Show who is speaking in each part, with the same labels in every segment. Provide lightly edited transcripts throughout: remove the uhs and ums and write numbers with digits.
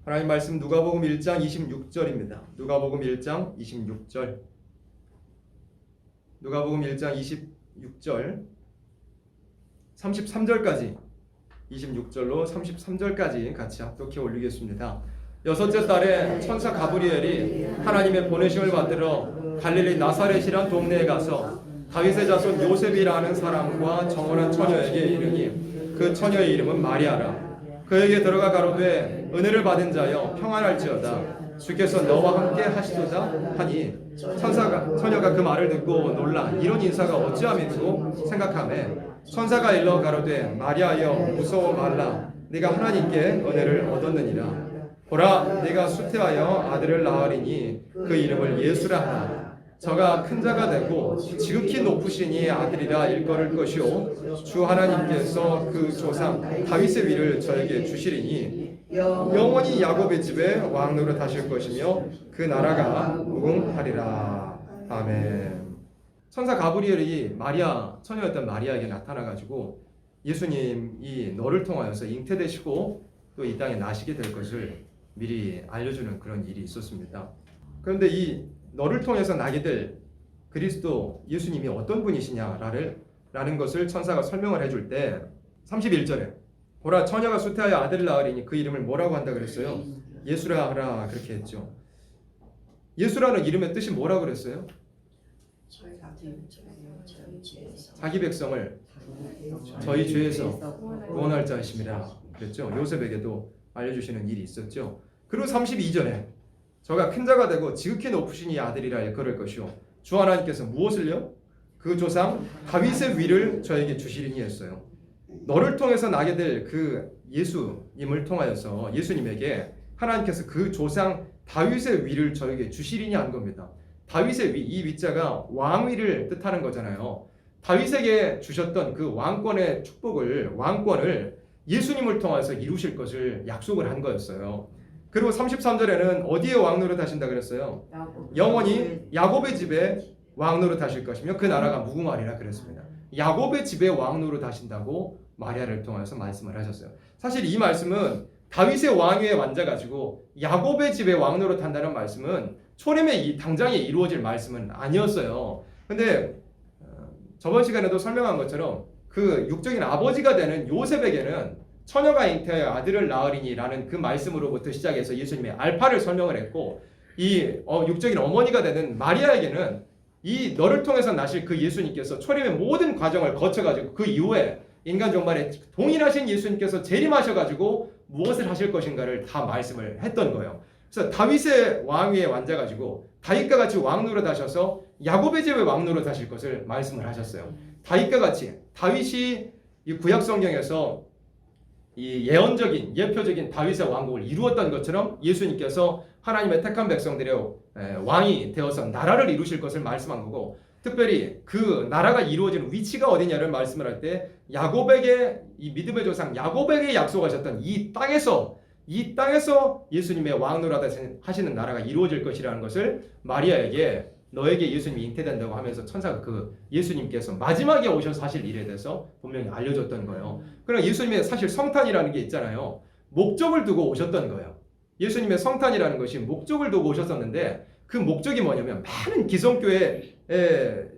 Speaker 1: 하나님 말씀 누가복음 1장 26절입니다. 누가복음 1장 26절. 누가복음 1장 26절 33절까지 26절로 33절까지 같이 합독해 올리겠습니다. 여섯째 달에 천사 가브리엘이 하나님의 보내심을 받들어 갈릴리 나사렛이란 동네에 가서 다윗의 자손 요셉이라는 사람과 정혼한 처녀에게 이르니 그 처녀의 이름은 마리아라. 그에게 들어가 가로되 은혜를 받은 자여 평안할지어다 주께서 너와 함께 하시도다 하니 처녀가 그 말을 듣고 놀라 이런 인사가 어찌함이고 생각하매 천사가 일러 가로되 마리아여 무서워 말라 네가 하나님께 은혜를 얻었느니라. 보라 네가 수태하여 아들을 낳으리니 그 이름을 예수라 하라. 저가 큰 자가 되고 지극히 높으시니 아들이라 일컬을 것이요 주 하나님께서 그 조상 다윗의 위를 저에게 주시리니 영원히 야곱의 집에 왕 노릇하실 것이며 그 나라가 무궁하리라. 아멘. 천사 가브리엘이 마리아 처녀였던 마리아에게 나타나가지고 예수님이 너를 통하여서 잉태되시고 또 이 땅에 나시게 될 것을 미리 알려주는 그런 일이 있었습니다. 그런데 이 너를 통해서 나게 될 그리스도 예수님이 어떤 분이시냐라는 것을 천사가 설명을 해줄 때 31절에 보라 처녀가 수태하여 아들을 낳으리니 그 이름을 뭐라고 한다 그랬어요? 예수라 하라 그렇게 했죠. 예수라는 이름의 뜻이 뭐라고 그랬어요? 자기 백성을 저희 죄에서 구원할 자이심이라 그랬죠. 요셉에게도 알려주시는 일이 있었죠. 그리고 32절에 저가 큰 자가 되고 지극히 높으시니 아들이라 일컬을 것이요 주 하나님께서 무엇을요? 그 조상 다윗의 위를 저에게 주시리니 했어요. 너를 통해서 나게 될 그 예수님을 통하여서 예수님에게 하나님께서 그 조상 다윗의 위를 저에게 주시리니 한 겁니다. 다윗의 위, 이 위자가 왕위를 뜻하는 거잖아요. 다윗에게 주셨던 그 왕권의 축복을 왕권을 예수님을 통해서 이루실 것을 약속을 한 거였어요. 그리고 33절에는 어디에 왕 노릇 하신다 그랬어요? 영원히 야곱의 집에 왕 노릇 하실 것이며 그 나라가 무궁하리라 그랬습니다. 야곱의 집에 왕 노릇 하신다고 마리아를 통해서 말씀을 하셨어요. 사실 이 말씀은 다윗의 왕위에 앉아가지고 야곱의 집에 왕 노릇 한다는 말씀은 초림에 당장에 이루어질 말씀은 아니었어요. 근데 저번 시간에도 설명한 것처럼 그 육적인 아버지가 되는 요셉에게는 처녀가 잉태하여 아들을 낳으리니라는 그 말씀으로부터 시작해서 예수님의 알파를 설명을 했고 이 육적인 어머니가 되는 마리아에게는 이 너를 통해서 나실 그 예수님께서 초림의 모든 과정을 거쳐가지고 그 이후에 인간 종말에 동일하신 예수님께서 재림하셔가지고 무엇을 하실 것인가를 다 말씀을 했던 거예요. 그래서 다윗의 왕위에 앉아가지고 다윗과 같이 왕 노릇하셔서 야곱의 집에 왕 노릇하실 것을 말씀을 하셨어요. 다윗과 같이 다윗이 이 구약 성경에서 이 예언적인 예표적인 다윗의 왕국을 이루었던 것처럼 예수님께서 하나님의 택한 백성들의 왕이 되어서 나라를 이루실 것을 말씀한 거고 특별히 그 나라가 이루어지는 위치가 어디냐를 말씀을 할 때 야곱에게 이 믿음의 조상 야곱에게 약속하셨던 이 땅에서 예수님의 왕 노릇 하시는 나라가 이루어질 것이라는 것을 마리아에게 너에게 예수님이 잉태된다고 하면서 천사가 그 예수님께서 마지막에 오셔서 하실 일에 대해서 분명히 알려줬던 거예요. 그러나 예수님의 사실 성탄이라는 게 있잖아요. 목적을 두고 오셨던 거예요. 예수님의 성탄이라는 것이 목적을 두고 오셨었는데 그 목적이 뭐냐면 많은 기성교회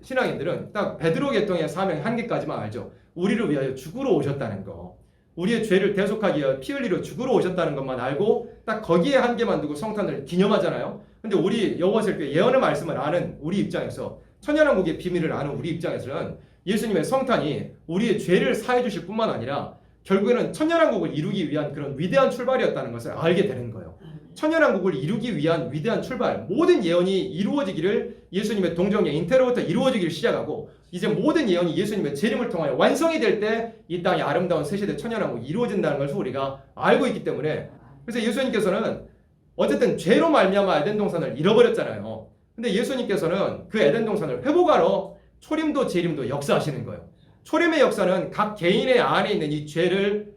Speaker 1: 신앙인들은 딱 베드로 계통의 사명 한 개까지만 알죠. 우리를 위하여 죽으러 오셨다는 거. 우리의 죄를 대속하기 위하여 피 흘리러 죽으러 오셨다는 것만 알고 딱 거기에 한 개만 두고 성탄을 기념하잖아요. 근데 우리 여호와설교회 예언의 말씀을 아는 우리 입장에서 천연왕국의 비밀을 아는 우리 입장에서는 예수님의 성탄이 우리의 죄를 사해 주실 뿐만 아니라 결국에는 천연왕국을 이루기 위한 그런 위대한 출발이었다는 것을 알게 되는 거예요. 천연왕국을 이루기 위한 위대한 출발, 모든 예언이 이루어지기를 예수님의 동정의 잉태로부터 이루어지기를 시작하고 이제 모든 예언이 예수님의 재림을 통하여 완성이 될 때 이 땅의 아름다운 새시대 천연왕국이 이루어진다는 것을 우리가 알고 있기 때문에 그래서 예수님께서는 어쨌든 죄로 말미암아 에덴 동산을 잃어버렸잖아요. 근데 예수님께서는 그 에덴 동산을 회복하러 초림도 재림도 역사하시는 거예요. 초림의 역사는 각 개인의 안에 있는 이 죄를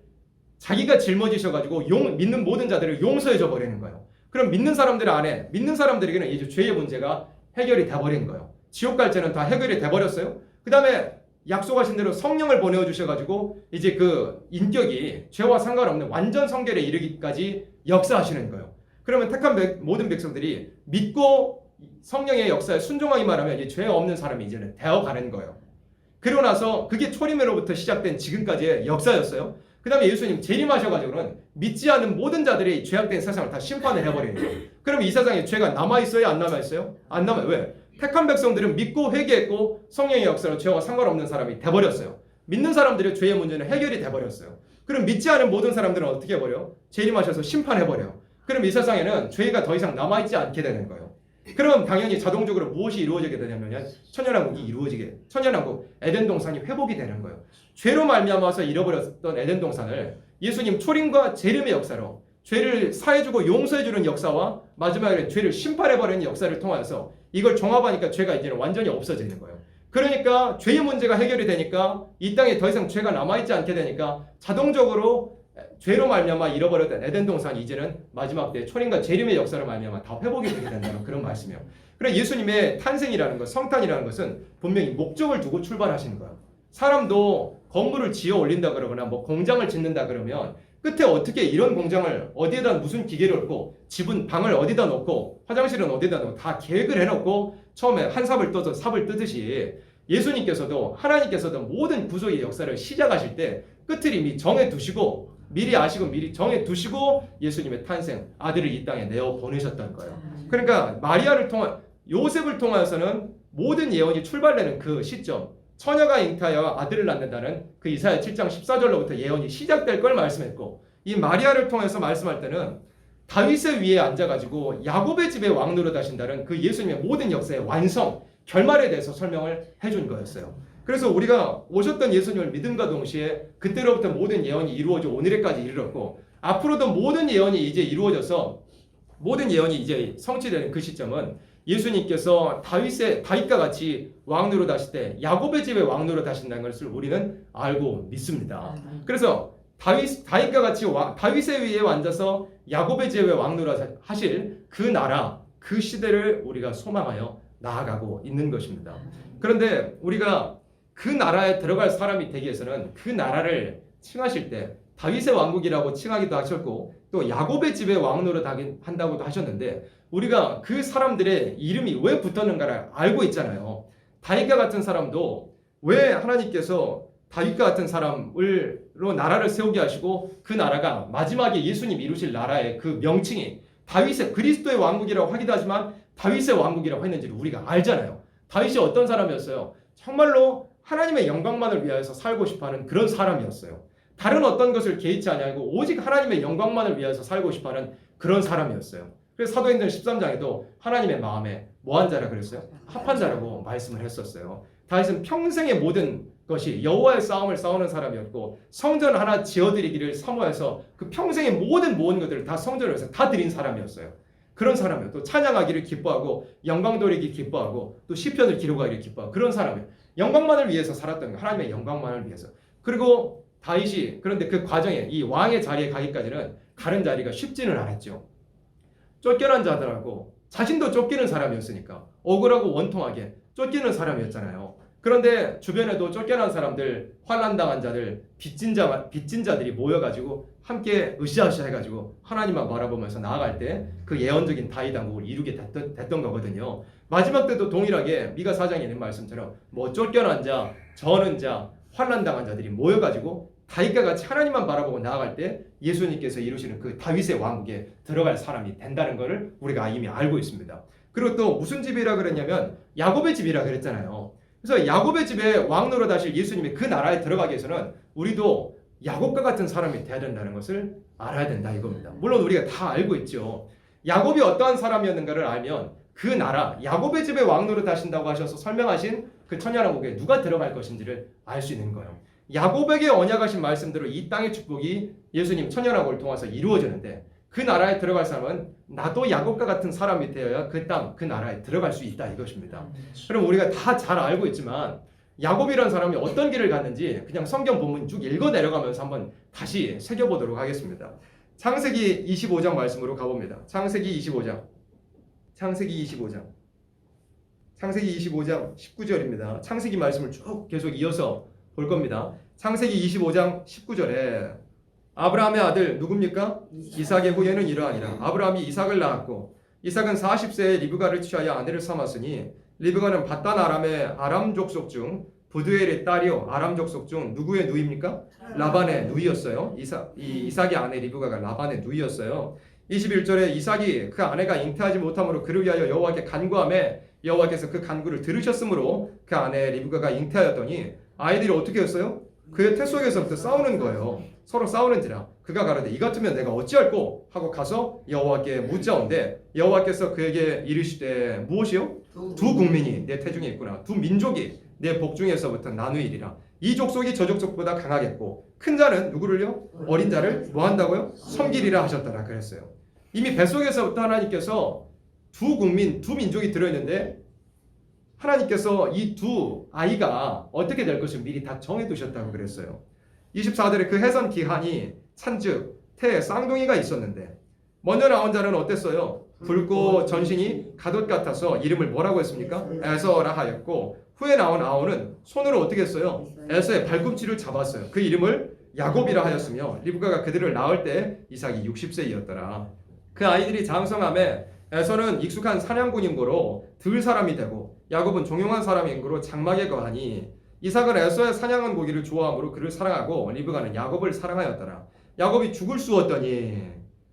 Speaker 1: 자기가 짊어지셔가지고 믿는 모든 자들을 용서해줘 버리는 거예요. 그럼 믿는 사람들 안에 믿는 사람들에게는 이제 죄의 문제가 해결이 돼버린 거예요. 지옥 갈 죄는 다 해결이 돼버렸어요. 그 다음에 약속하신 대로 성령을 보내어 주셔가지고 이제 그 인격이 죄와 상관없는 완전 성결에 이르기까지 역사하시는 거예요. 그러면 택한 모든 백성들이 믿고 성령의 역사에 순종하기만 하면 이제 죄 없는 사람이 이제는 되어가는 거예요. 그러고 나서 그게 초림으로부터 시작된 지금까지의 역사였어요. 그 다음에 예수님 재림하셔가지고는 믿지 않는 모든 자들이 죄악된 세상을 다 심판을 해버리는 거예요. 그럼 이 세상에 죄가 남아있어요? 안 남아있어요? 안 남아요. 왜? 택한 백성들은 믿고 회개했고 성령의 역사로 죄와 상관없는 사람이 돼버렸어요. 믿는 사람들의 죄의 문제는 해결이 돼버렸어요. 그럼 믿지 않은 모든 사람들은 어떻게 해버려? 재림하셔서 심판해버려요. 그럼 이 세상에는 죄가 더 이상 남아있지 않게 되는 거예요. 그럼 당연히 자동적으로 무엇이 이루어지게 되냐면 천년왕국이 이루어지게, 천년왕국 에덴 동산이 회복이 되는 거예요. 죄로 말미암아서 잃어버렸던 에덴 동산을 예수님 초림과 재림의 역사로 죄를 사해주고 용서해주는 역사와 마지막에 죄를 심판해버리는 역사를 통해서 이걸 종합하니까 죄가 이제는 완전히 없어지는 거예요. 그러니까 죄의 문제가 해결이 되니까 이 땅에 더 이상 죄가 남아있지 않게 되니까 자동적으로 죄로 말미암아 잃어버렸던 에덴 동산이 이제는 마지막 때 초림과 재림의 역사로 말미암아 다 회복이 되게 된다는 그런 말씀이에요. 그래서 예수님의 탄생이라는 것, 성탄이라는 것은 분명히 목적을 두고 출발하시는 거예요. 사람도 건물을 지어 올린다 그러거나 뭐 공장을 짓는다 그러면 끝에 어떻게 이런 공장을 어디에다 무슨 기계를 놓고 집은 방을 어디다 놓고 화장실은 어디다 놓고 다 계획을 해놓고 처음에 한 삽을 떠서 삽을 뜨듯이 예수님께서도 하나님께서도 모든 구속의 역사를 시작하실 때 끝을 이미 정해두시고 미리 아시고 미리 정해두시고 예수님의 탄생 아들을 이 땅에 내어 보내셨던 거예요. 그러니까 마리아를 통한 요셉을 통해서는 모든 예언이 출발되는 그 시점 처녀가 잉태하여 아들을 낳는다는 그 이사야 7장 14절로부터 예언이 시작될 걸 말씀했고 이 마리아를 통해서 말씀할 때는 다윗의 위에 앉아가지고 야곱의 집에 왕 노릇하신다는 그 예수님의 모든 역사의 완성 결말에 대해서 설명을 해준 거였어요. 그래서 우리가 오셨던 예수님을 믿음과 동시에 그때로부터 모든 예언이 이루어져 오늘에까지 이르렀고 앞으로도 모든 예언이 이제 이루어져서 모든 예언이 이제 성취되는 그 시점은 예수님께서 다윗과 같이 왕 노릇하실 때 야곱의 집에 왕 노릇하신다는 것을 우리는 알고 믿습니다. 그래서 다윗과 같이 다윗의 위에 앉아서 야곱의 집에 왕 노릇하실 그 나라 그 시대를 우리가 소망하여 나아가고 있는 것입니다. 그런데 우리가 그 나라에 들어갈 사람이 되기 위해서는 그 나라를 칭하실 때 다윗의 왕국이라고 칭하기도 하셨고 또 야곱의 집에 왕 노릇한다고도 하셨는데 우리가 그 사람들의 이름이 왜 붙었는가를 알고 있잖아요. 다윗과 같은 사람도 왜 하나님께서 다윗과 같은 사람으로 나라를 세우게 하시고 그 나라가 마지막에 예수님 이루실 나라의 그 명칭이 다윗의 그리스도의 왕국이라고 하기도 하지만 다윗의 왕국이라고 했는지를 우리가 알잖아요. 다윗이 어떤 사람이었어요? 정말로 하나님의 영광만을 위하여서 살고 싶어하는 그런 사람이었어요. 다른 어떤 것을 개의치 아니하고 오직 하나님의 영광만을 위하여서 살고 싶어하는 그런 사람이었어요. 그래서 사도행전 13장에도 하나님의 마음에 뭐한 자라 그랬어요? 합한 자라고 말씀을 했었어요. 다윗은 평생의 모든 것이 여호와의 싸움을 싸우는 사람이었고 성전 하나 지어드리기를 사모해서 그 평생의 모든 것들을 다 성전을 위해서 다 드린 사람이었어요. 그런 사람이에요. 또 찬양하기를 기뻐하고 영광 돌리기 기뻐하고 또 시편을 기록하기를 기뻐하고 그런 사람이에요. 영광만을 위해서 살았던 거예요. 하나님의 영광만을 위해서. 그리고 다윗이 그런데 그 과정에 이 왕의 자리에 가기까지는 가는 자리가 쉽지는 않았죠. 쫓겨난 자들하고 자신도 쫓기는 사람이었으니까 억울하고 원통하게 쫓기는 사람이었잖아요. 그런데 주변에도 쫓겨난 사람들, 환난당한 자들, 빚진 자들이 모여가지고 함께 으쌰으쌰 해가지고 하나님만 바라보면서 나아갈 때 그 예언적인 다윗 왕국을 이루게 됐던 거거든요. 마지막 때도 동일하게 미가 4장에 있는 말씀처럼 뭐 쫓겨난 자, 저는 자, 환난당한 자들이 모여가지고 다윗과 같이 하나님만 바라보고 나아갈 때 예수님께서 이루시는 그 다윗의 왕국에 들어갈 사람이 된다는 것을 우리가 이미 알고 있습니다. 그리고 또 무슨 집이라 그랬냐면 야곱의 집이라 그랬잖아요. 그래서 야곱의 집에 왕 노릇하실 예수님의 그 나라에 들어가기 위해서는 우리도 야곱과 같은 사람이 돼야 된다는 것을 알아야 된다 이겁니다. 물론 우리가 다 알고 있죠. 야곱이 어떠한 사람이었는가를 알면 그 나라 야곱의 집에 왕 노릇하신다고 하셔서 설명하신 그 천년왕국에 누가 들어갈 것인지를 알 수 있는 거예요. 야곱에게 언약하신 말씀대로 이 땅의 축복이 예수님 천년왕국을 통해서 이루어지는데 그 나라에 들어갈 사람은 나도 야곱과 같은 사람이 되어야 그 땅, 그 나라에 들어갈 수 있다 이것입니다. 그럼 우리가 다 잘 알고 있지만 야곱이라는 사람이 어떤 길을 갔는지 그냥 성경 본문 쭉 읽어 내려가면서 한번 다시 새겨보도록 하겠습니다. 창세기 25장 말씀으로 가봅니다. 창세기 25장. 창세기 25장 19절입니다. 창세기 말씀을 쭉 계속 이어서 볼 겁니다. 창세기 25장 19절에 아브라함의 아들 누굽니까? 이삭의 후예는 이러하니라. 아브라함이 이삭을 낳았고 이삭은 40세에 리브가를 취하여 아내를 삼았으니 리브가는 바단 아람의 아람 족속 중 부두엘의 딸이요 아람 족속 중 누구의 누이입니까? 라반의 누이였어요. 이삭의 아내 리브가가 라반의 누이였어요. 21절에 이삭이 그 아내가 잉태하지 못함으로 그를 위하여 여호와께 간구하매 여호와께서 그 간구를 들으셨으므로 그 아내 리브가가 잉태하였더니 아이들이 어떻게 했어요? 그의 태 속에서부터 싸우는 거예요. 서로 싸우는지라 그가 가로되 이 같으면 내가 어찌할꼬 하고 가서 여호와께 묻자온데 여호와께서 그에게 이르시되 무엇이요? 두 국민이 내 태중에 있구나. 두 민족이 내 복중에서부터 나누이리라. 이 족속이 저 족속보다 강하겠고 큰 자는 누구를요? 어린 자를 뭐 한다고요? 섬기리라 하셨더라 그랬어요. 이미 뱃속에서부터 하나님께서 두 국민, 두 민족이 들어있는데 하나님께서 이 두 아이가 어떻게 될 것을 미리 다 정해두셨다고 그랬어요. 24절에 그 해선 기한이 찬즉 태에 쌍둥이가 있었는데 먼저 나온 자는 어땠어요? 붉고 전신이 가돛 같아서 이름을 뭐라고 했습니까? 에서라 하였고 후에 나온 아온은 손으로 어떻게 했어요? 에서의 발꿈치를 잡았어요. 그 이름을 야곱이라 하였으며 리브가가 그들을 낳을 때 이삭이 60세이었더라. 그 아이들이 장성함에 에서는 익숙한 사냥꾼인 거로 들 사람이 되고 야곱은 종용한 사람인 거로 장막에 거하니 이삭은 에서의 사냥한 고기를 좋아하므로 그를 사랑하고 리브가는 야곱을 사랑하였더라. 야곱이 죽을 쑤었더니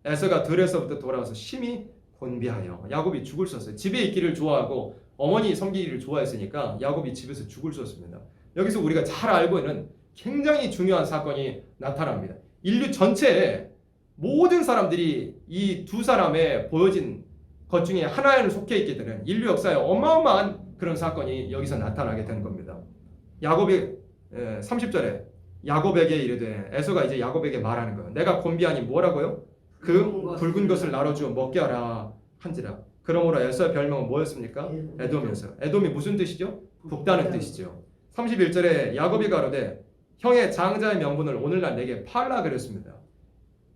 Speaker 1: 에서가 들에서부터 돌아와서 심히 곤비하여 야곱이 죽을 쑤었어요. 집에 있기를 좋아하고 어머니 섬기기를 좋아했으니까 야곱이 집에서 죽을 쑤었습니다. 여기서 우리가 잘 알고 있는 굉장히 중요한 사건이 나타납니다. 인류 전체에 모든 사람들이 이 두 사람의 보여진 것 중에 하나에는 속해 있게 되는 인류 역사에 어마어마한 그런 사건이 여기서 나타나게 된 겁니다. 야곱이 30절에 야곱에게 이르되 에서가 이제 야곱에게 말하는 거예요. 내가 곤비하니 뭐라고요? 그 붉은 것을 나눠주어 먹게 하라 한지라. 그러므로 에서의 별명은 뭐였습니까? 에돔이었어요. 에돔이 무슨 뜻이죠? 북다는 뜻이죠. 31절에 야곱이 가로되 형의 장자의 명분을 오늘날 내게 팔라 그랬습니다.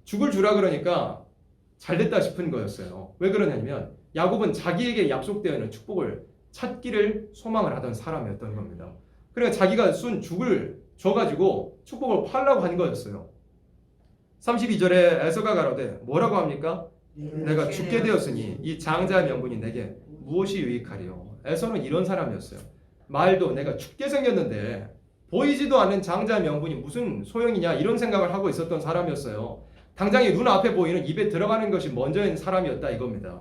Speaker 1: 죽을 주라 그러니까 잘됐다 싶은 거였어요. 왜 그러냐면 야곱은 자기에게 약속되어 있는 축복을 찾기를 소망을 하던 사람이었던 겁니다. 그러니까 자기가 쓴 죽을 줘가지고 축복을 팔라고 한 거였어요. 32절에 에서가 가로되 뭐라고 합니까? 내가 죽게 되었으니 이 장자의 명분이 내게 무엇이 유익하리요? 에서는 이런 사람이었어요. 말도 내가 죽게 생겼는데 보이지도 않는 장자의 명분이 무슨 소용이냐 이런 생각을 하고 있었던 사람이었어요. 당장에 눈앞에 보이는 입에 들어가는 것이 먼저인 사람이었다 이겁니다.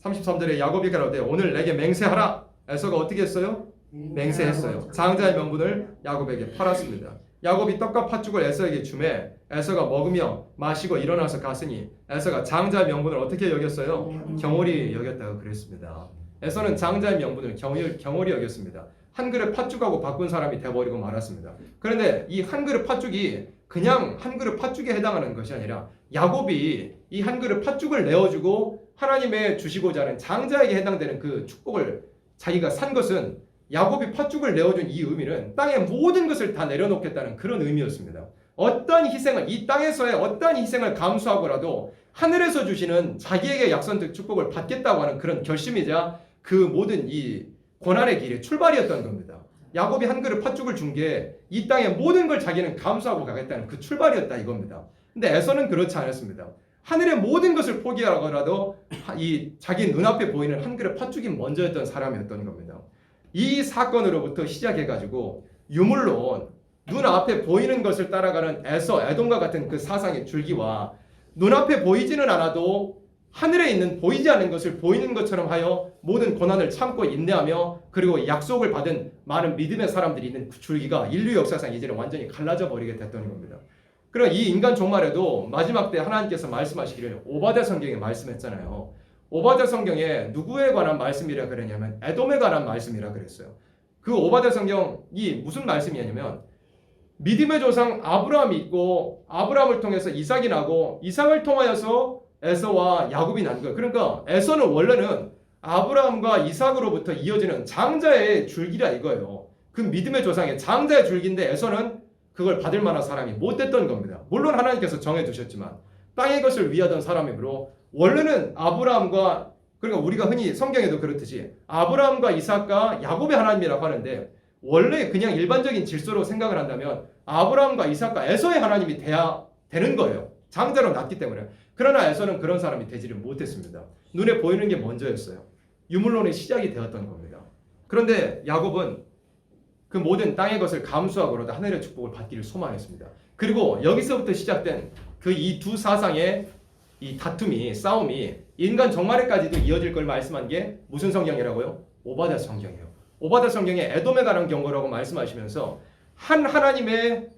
Speaker 1: 33절에 야곱이 가로되 오늘 내게 맹세하라. 에서가 어떻게 했어요? 맹세했어요. 장자의 명분을 야곱에게 팔았습니다. 야곱이 떡과 팥죽을 에서에게 주매 에서가 먹으며 마시고 일어나서 갔으니 에서가 장자의 명분을 어떻게 여겼어요? 경홀히 여겼다고 그랬습니다. 에서는 장자의 명분을 경홀히 여겼습니다. 한 그릇 팥죽하고 바꾼 사람이 돼버리고 말았습니다. 그런데 이 한 그릇 팥죽이 그냥 한 그릇 팥죽에 해당하는 것이 아니라 야곱이 이 한 그릇 팥죽을 내어주고 하나님의 주시고자 하는 장자에게 해당되는 그 축복을 자기가 산 것은 야곱이 팥죽을 내어준 이 의미는 땅의 모든 것을 다 내려놓겠다는 그런 의미였습니다. 어떤 희생을 이 땅에서의 어떤 희생을 감수하고라도 하늘에서 주시는 자기에게 약속된 축복을 받겠다고 하는 그런 결심이자 그 모든 이 고난의 길의 출발이었던 겁니다. 야곱이 한 그릇 팥죽을 준 게 이 땅의 모든 걸 자기는 감수하고 가겠다는 그 출발이었다 이겁니다. 근데 에서는 그렇지 않았습니다. 하늘의 모든 것을 포기하고라도 이 자기 눈앞에 보이는 한 그릇 팥죽이 먼저였던 사람이었던 겁니다. 이 사건으로부터 시작해가지고 유물론 눈앞에 보이는 것을 따라가는 에돔과 같은 그 사상의 줄기와 눈앞에 보이지는 않아도 하늘에 있는 보이지 않는 것을 보이는 것처럼 하여 모든 고난을 참고 인내하며 그리고 약속을 받은 많은 믿음의 사람들이 있는 그 줄기가 인류 역사상 이제는 완전히 갈라져 버리게 됐던 겁니다. 그럼 이 인간 종말에도 마지막 때 하나님께서 말씀하시기를 오바댜 성경에 말씀했잖아요. 오바댜 성경에 누구에 관한 말씀이라 그랬냐면 에돔에 관한 말씀이라 그랬어요. 그 오바댜 성경이 무슨 말씀이냐면 믿음의 조상 아브라함이 있고 아브라함을 통해서 이삭이 나고 이삭을 통하여서 에서와 야곱이 난 거예요. 그러니까 에서는 원래는 아브라함과 이삭으로부터 이어지는 장자의 줄기라 이거예요. 그 믿음의 조상의 장자의 줄기인데 에서는 그걸 받을 만한 사람이 못 됐던 겁니다. 물론 하나님께서 정해두셨지만 땅의 것을 위하던 사람이므로 원래는 아브라함과 그러니까 우리가 흔히 성경에도 그렇듯이 아브라함과 이삭과 야곱의 하나님이라고 하는데 원래 그냥 일반적인 질서로 생각을 한다면 아브라함과 이삭과 에서의 하나님이 돼야 되는 거예요. 장자로 낳기 때문에. 그러나 에서는 그런 사람이 되지를 못했습니다. 눈에 보이는 게 먼저였어요. 유물론의 시작이 되었던 겁니다. 그런데 야곱은 그 모든 땅의 것을 감수하고라도 하늘의 축복을 받기를 소망했습니다. 그리고 여기서부터 시작된 그 이 두 사상의 이 다툼이, 싸움이 인간 종말에까지도 이어질 걸 말씀한 게 무슨 성경이라고요? 오바댜 성경이에요. 오바댜 성경에 에돔에 관한 경고라고 말씀하시면서 한 하나님의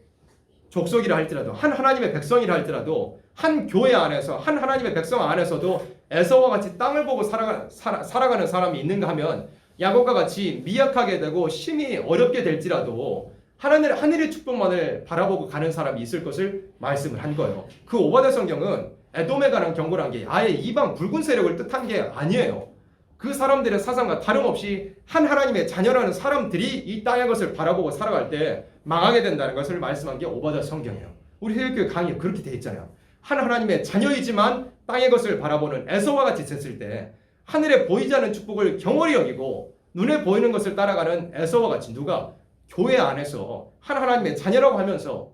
Speaker 1: 족속이라 할지라도, 한 하나님의 백성이라 할지라도, 한 교회 안에서, 한 하나님의 백성 안에서도 에서와 같이 땅을 보고 살아가는 사람이 있는가 하면 야곱과 같이 미약하게 되고 심히 어렵게 될지라도 하늘의 축복만을 바라보고 가는 사람이 있을 것을 말씀을 한 거예요. 그 오바댜 성경은 에돔에 관한 경고란 게 아예 이방 붉은 세력을 뜻한 게 아니에요. 그 사람들의 사상과 다름없이 한 하나님의 자녀라는 사람들이 이 땅의 것을 바라보고 살아갈 때 망하게 된다는 것을 말씀한 게 오바댜 성경이에요. 우리 회개교회 강의에 그렇게 돼 있잖아요. 한 하나님의 자녀이지만 땅의 것을 바라보는 에서와 같이 됐을 때 하늘에 보이지 않는 축복을 경홀히 여기고 눈에 보이는 것을 따라가는 에서와 같이 누가 교회 안에서 한 하나님의 자녀라고 하면서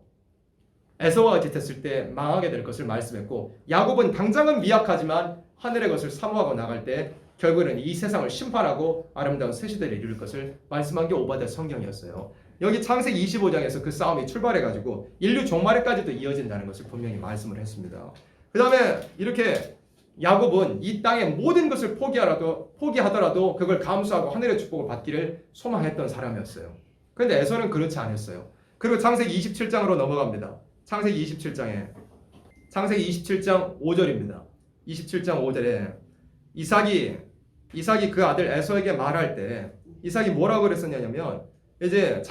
Speaker 1: 에서와 같이 됐을 때 망하게 될 것을 말씀했고 야곱은 당장은 미약하지만 하늘의 것을 사모하고 나갈 때 결국에는 이 세상을 심판하고 아름다운 새 시대를 이룰 것을 말씀한 게 오바댜 성경이었어요. 여기 창세기 25장에서 그 싸움이 출발해가지고 인류 종말에까지도 이어진다는 것을 분명히 말씀을 했습니다. 그 다음에 이렇게 야곱은 이 땅의 모든 것을 포기하더라도 그걸 감수하고 하늘의 축복을 받기를 소망했던 사람이었어요. 그런데 에서는 그렇지 않았어요. 그리고 창세기 27장으로 넘어갑니다. 창세기 27장 5절입니다. 27장 5절에 이삭이 그 아들 에서에게 말할 때 이삭이 뭐라고 그랬었냐면 이제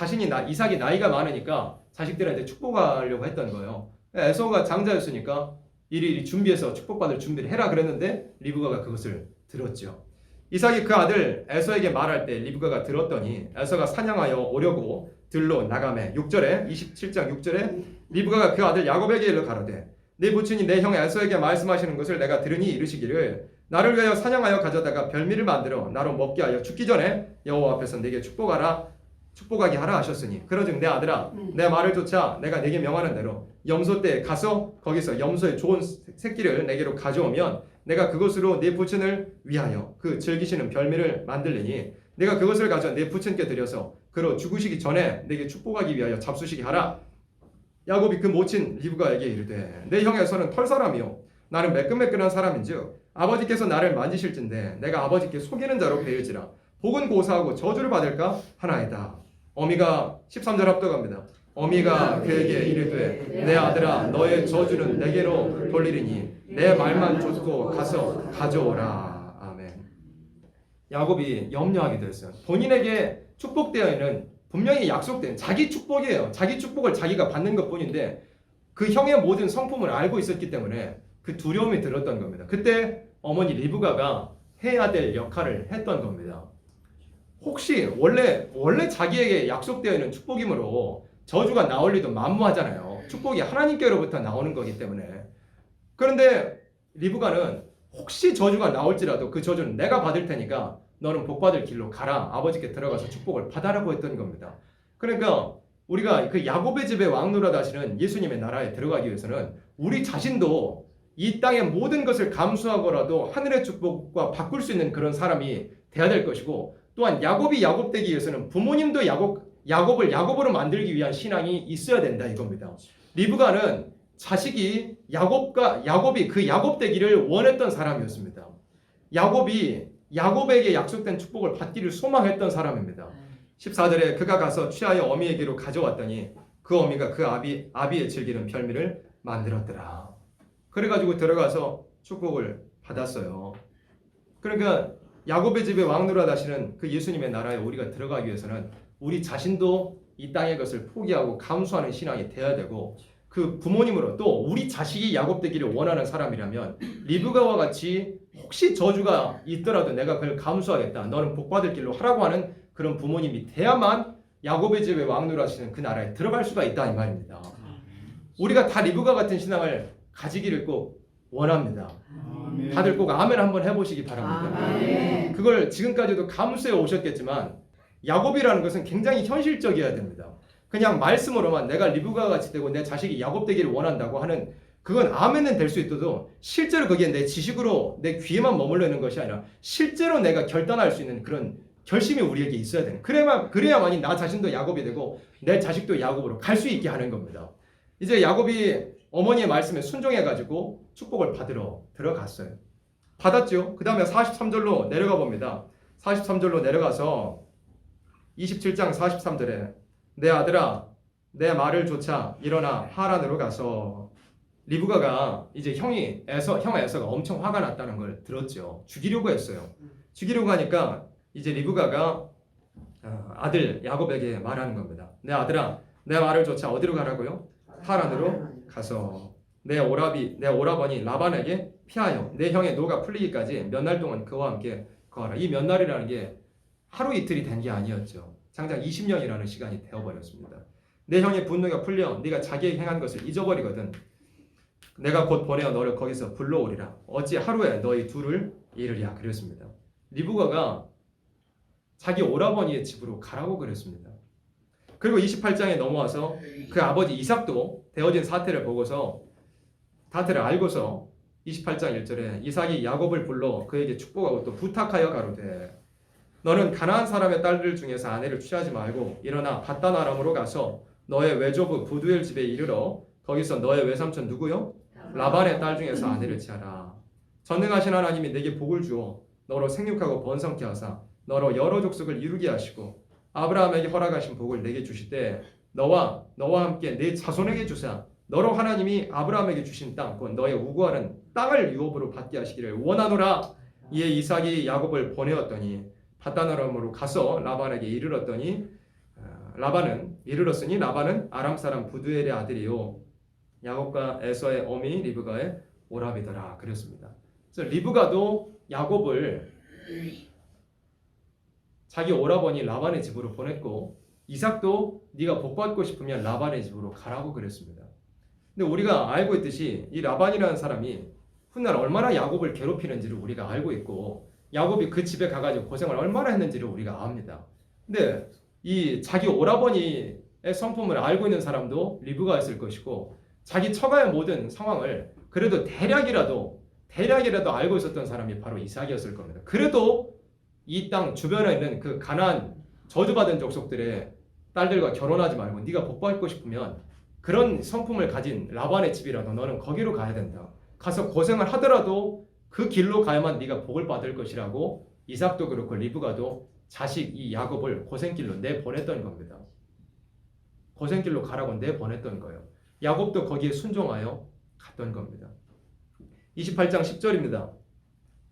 Speaker 1: 이삭이 나이가 많으니까 자식들한테 축복하려고 했던 거예요. 에서가 장자였으니까 이리 준비해서 축복받을 준비를 해라 그랬는데 리브가가 그것을 들었죠. 이삭이 그 아들 에서에게 말할 때 리브가가 들었더니 에서가 사냥하여 오려고 들로 나가매 6절에 27장 6절에 리브가가 그 아들 야곱에게 일러 가로되 내 부친이 내 형 에서에게 말씀하시는 것을 내가 들으니 이르시기를 나를 위하여 사냥하여 가져다가 별미를 만들어 나로 먹게 하여 죽기 전에 여호와 앞에서 내게 축복하게 하라 하셨으니 그러즉 내 아들아 내 말을 좇아 내가 내게 명하는 대로 염소 떼에 가서 거기서 염소의 좋은 새끼를 내게로 가져오면 내가 그것으로 내 부친을 위하여 그 즐기시는 별미를 만들리니 내가 그것을 가져 내 부친께 드려서 그로 죽으시기 전에 내게 축복하기 위하여 잡수시게 하라. 야곱이 그 모친 리브가에게 이르되 내 형 에서는 털사람이요 나는 매끈매끈한 사람인즉 아버지께서 나를 만지실진데 내가 아버지께 속이는 자로 배일지라 복은 고사하고 저주를 받을까 하나이다. 어미가 13절 합독합니다. 어미가 그에게 이르되 내 아들아 너의 저주는 내게로 돌리리니 내 말만 좇고 가서 가져오라. 아멘. 야곱이 염려하게 됐어요. 본인에게 축복되어 있는 분명히 약속된 자기 축복이에요. 자기 축복을 자기가 받는 것뿐인데 그 형의 모든 성품을 알고 있었기 때문에 그 두려움이 들었던 겁니다. 그때 어머니 리브가가 해야 될 역할을 했던 겁니다. 혹시 원래 자기에게 약속되어 있는 축복이므로 저주가 나올 리도 만무하잖아요. 축복이 하나님께로부터 나오는 거기 때문에. 그런데 리브가는 혹시 저주가 나올지라도 그 저주는 내가 받을 테니까 너는 복받을 길로 가라. 아버지께 들어가서 축복을 받아라고 했던 겁니다. 그러니까 우리가 그 야곱의 집에 왕노릇하시는 예수님의 나라에 들어가기 위해서는 우리 자신도 이 땅의 모든 것을 감수하고라도 하늘의 축복과 바꿀 수 있는 그런 사람이 돼야 될 것이고 또한 야곱이 야곱 되기 위해서는 부모님도 야곱을 야곱으로 만들기 위한 신앙이 있어야 된다 이겁니다. 리브가는 자식이 야곱이 그 야곱 되기를 원했던 사람이었습니다. 야곱이 야곱에게 약속된 축복을 받기를 소망했던 사람입니다. 14절에 그가 가서 취하여 어미에게로 가져왔더니 그 어미가 그 아비의 즐기는 별미를 만들었더라. 그래가지고 들어가서 축복을 받았어요. 그러니까 야곱의 집에 왕노릇하시는 그 예수님의 나라에 우리가 들어가기 위해서는 우리 자신도 이 땅의 것을 포기하고 감수하는 신앙이 돼야 되고 그 부모님으로 또 우리 자식이 야곱 되기를 원하는 사람이라면 리브가와 같이 혹시 저주가 있더라도 내가 그걸 감수하겠다. 너는 복받을 길로 하라고 하는 그런 부모님이 돼야만 야곱의 집에 왕노릇하시는 그 나라에 들어갈 수가 있다 이 말입니다. 우리가 다 리브가 같은 신앙을 가지기를 꼭 원합니다. 다들 꼭 아멘 한번 해보시기 바랍니다. 그걸 지금까지도 감수해 오셨겠지만 야곱이라는 것은 굉장히 현실적이어야 됩니다. 그냥 말씀으로만 내가 리브가와 같이 되고 내 자식이 야곱 되기를 원한다고 하는 그건 아멘은 될 수 있어도 실제로 그게 내 지식으로 내 귀에만 머물러 있는 것이 아니라 실제로 내가 결단할 수 있는 그런 결심이 우리에게 있어야 돼요. 그래야만이 나 자신도 야곱이 되고 내 자식도 야곱으로 갈 수 있게 하는 겁니다. 이제 야곱이 어머니의 말씀에 순종해가지고 축복을 받으러 들어갔어요. 받았죠. 그 다음에 43절로 내려가 봅니다. 43절로 내려가서 27장 43절에 내 아들아 내 말을 조차 일어나 하란으로 가서 리브가가 이제 형 에서가 엄청 화가 났다는 걸 들었죠. 죽이려고 했어요. 죽이려고 하니까 이제 리브가가 아들 야곱에게 말하는 겁니다. 내 아들아 내 말을 조차 어디로 가라고요? 하란으로 가서 내 오라버니 라반에게 피하여 내 형의 노가 풀리기까지 몇 날 동안 그와 함께 거하라. 이 몇 날이라는 게 하루 이틀이 된 게 아니었죠. 장장 20년이라는 시간이 되어버렸습니다. 내 형의 분노가 풀려 네가 자기에게 행한 것을 잊어버리거든 내가 곧 보내어 너를 거기서 불러오리라. 어찌 하루에 너희 둘을 이르랴. 그랬습니다. 리브가가 자기 오라버니의 집으로 가라고 그랬습니다. 그리고 28장에 넘어와서 그 아버지 이삭도 되어진 사태를 알고서 28장 1절에 이삭이 야곱을 불러 그에게 축복하고 또 부탁하여 가로되 너는 가나안 사람의 딸들 중에서 아내를 취하지 말고 일어나 밧단 아람으로 가서 너의 외조부 부두엘 집에 이르러 거기서 너의 외삼촌 누구요? 라반의 딸 중에서 아내를 취하라. 전능하신 하나님이 내게 복을 주어 너로 생육하고 번성케 하사 너로 여러 족속을 이루게 하시고 아브라함에게 허락하신 복을 내게 주실 때 너와 함께 내 자손에게 주사 너로 하나님이 아브라함에게 주신 땅 곧 너의 우구하는 땅을 유업으로 받게 하시기를 원하노라. 이에 이삭이 야곱을 보내었더니 밧단 아람으로 가서 라반에게 이르렀으니 라반은 아람 사람 부두엘의 아들이요 야곱과 에서의 어미 리브가의 오라비더라. 그랬습니다. 그래서 리브가도 야곱을 자기 오라버니 라반의 집으로 보냈고 이삭도 네가 복받고 싶으면 라반의 집으로 가라고 그랬습니다. 근데 우리가 알고 있듯이 이 라반이라는 사람이 훗날 얼마나 야곱을 괴롭히는지를 우리가 알고 있고 야곱이 그 집에 가가지고 고생을 얼마나 했는지를 우리가 압니다. 근데 이 자기 오라버니의 성품을 알고 있는 사람도 리브가였을 것이고 자기 처가의 모든 상황을 그래도 대략이라도 알고 있었던 사람이 바로 이삭이었을 겁니다. 그래도 이 땅 주변에 있는 그 가나안 저주받은 족속들의 딸들과 결혼하지 말고 네가 복받고 싶으면 그런 성품을 가진 라반의 집이라도 너는 거기로 가야 된다. 가서 고생을 하더라도 그 길로 가야만 네가 복을 받을 것이라고 이삭도 그렇고 리브가도 자식 이 야곱을 고생길로 내보냈던 겁니다. 고생길로 가라고 내보냈던 거예요. 야곱도 거기에 순종하여 갔던 겁니다. 28장 10절입니다.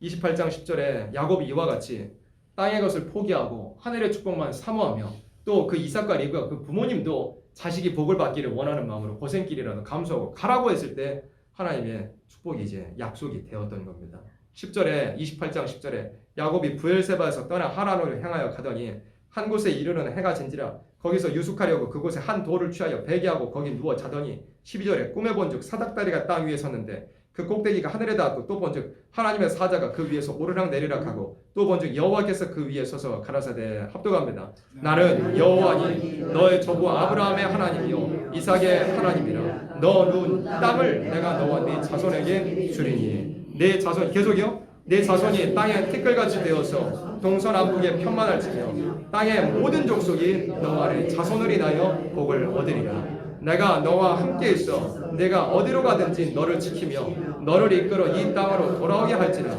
Speaker 1: 28장 10절에 야곱이 이와 같이 땅의 것을 포기하고 하늘의 축복만 사모하며 또 그 이삭과 리브가 그 부모님도 자식이 복을 받기를 원하는 마음으로 고생길이라도 감수하고 가라고 했을 때 하나님의 축복이 이제 약속이 되었던 겁니다. 10절에 28장 10절에 야곱이 부엘세바에서 떠나 하란으로 향하여 가더니 한 곳에 이르러는 해가 진지라 거기서 유숙하려고 그곳에 한 돌을 취하여 베개하고 거기 누워 자더니 12절에 꿈에 본즉 사닥다리가 땅 위에 섰는데 그 꼭대기가 하늘에 닿았고 또 본즉 하나님의 사자가 그 위에서 오르락 내리락 하고 또 본즉 여호와께서 그 위에 서서 가라사대 합독합니다. 나는 여호와니 너의 조부 아브라함의 하나님이요 이삭의 하나님이라. 너 눈 땅을 내가 너와 네 자손에게 주리니 내 자손 계속이요. 내 자손이 땅의 티끌같이 되어서 동서남북에 편만할지며 땅의 모든 족속이 너 아래 자손을 인하여 복을 얻으리라. 내가 너와 함께 있어 내가 어디로 가든지 너를 지키며 너를 이끌어 이 땅으로 돌아오게 할지라.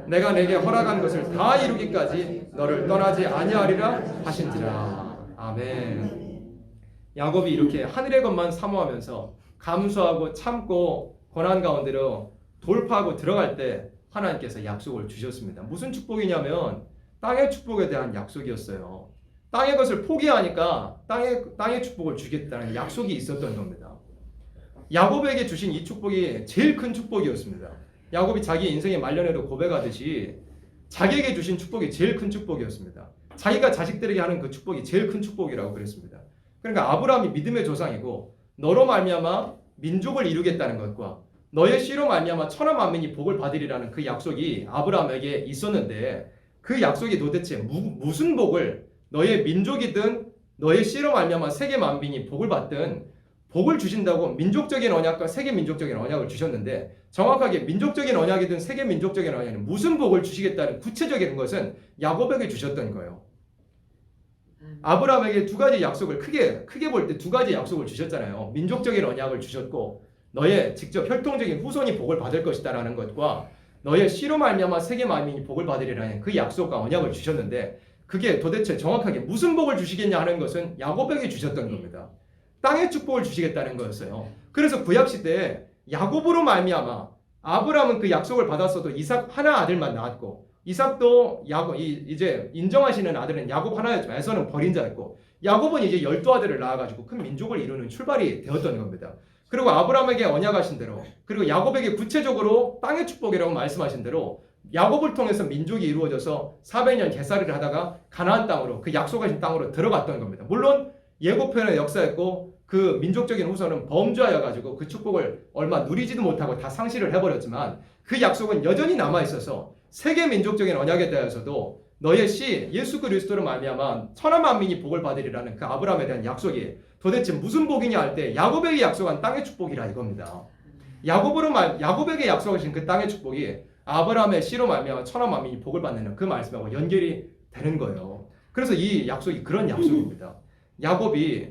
Speaker 1: 내가 내게 허락한 것을 다 이루기까지 너를 떠나지 아니하리라 하신지라. 아멘. 야곱이 이렇게 하늘의 것만 사모하면서 감수하고 참고 고난 가운데로 돌파하고 들어갈 때 하나님께서 약속을 주셨습니다. 무슨 축복이냐면 땅의 축복에 대한 약속이었어요. 땅의 것을 포기하니까 땅의 축복을 주겠다는 약속이 있었던 겁니다. 야곱에게 주신 이 축복이 제일 큰 축복이었습니다. 야곱이 자기 인생의 말년에도 고백하듯이 자기에게 주신 축복이 제일 큰 축복이었습니다. 자기가 자식들에게 하는 그 축복이 제일 큰 축복이라고 그랬습니다. 그러니까 아브라함이 믿음의 조상이고 너로 말미암아 민족을 이루겠다는 것과 너의 씨로 말미암아 천하 만민이 복을 받으리라는 그 약속이 아브라함에게 있었는데 그 약속이 도대체 무슨 복을 너의 민족이든 너의 씨로 말미암아 세계 만민이 복을 받든 복을 주신다고 민족적인 언약과 세계 민족적인 언약을 주셨는데 정확하게 민족적인 언약이든 세계 민족적인 언약은 무슨 복을 주시겠다는 구체적인 것은 야곱에게 주셨던 거예요. 아브라함에게 두 가지 약속을 크게 볼 때 두 가지 약속을 주셨잖아요. 민족적인 언약을 주셨고 너의 직접 혈통적인 후손이 복을 받을 것이다라는 것과 너의 씨로 말미암아 세계 만민이 복을 받으리라는 그 약속과 언약을 주셨는데 그게 도대체 정확하게 무슨 복을 주시겠냐 하는 것은 야곱에게 주셨던 겁니다. 땅의 축복을 주시겠다는 거였어요. 그래서 구약 시대에 야곱으로 말미암아 아브라함은 그 약속을 받았어도 이삭 하나 아들만 낳았고 이삭도 이제 인정하시는 아들은 야곱 하나였지만 에서는 버린 자였고 야곱은 이제 12아들을 낳아가지고 큰 민족을 이루는 출발이 되었던 겁니다. 그리고 아브라함에게 언약하신 대로 그리고 야곱에게 구체적으로 땅의 축복이라고 말씀하신 대로 야곱을 통해서 민족이 이루어져서 400년 개살이를 하다가 가나안 땅으로 그 약속하신 땅으로 들어갔던 겁니다. 물론 예고편의 역사였고 그 민족적인 후손은 범죄하여가지고 그 축복을 얼마 누리지도 못하고 다 상실을 해버렸지만 그 약속은 여전히 남아있어서 세계 민족적인 언약에 대해서도 너의 씨 예수 그리스도로 말미암아 천하 만민이 복을 받으리라는 그 아브라함에 대한 약속이 도대체 무슨 복이냐 할 때 야곱에게 약속한 땅의 축복이라 이겁니다. 야곱에게 약속하신 그 땅의 축복이 아브라함의 씨로 말미암아 천하 만민이 복을 받는 그 말씀하고 연결이 되는 거예요. 그래서 이 약속이 그런 약속입니다. 야곱이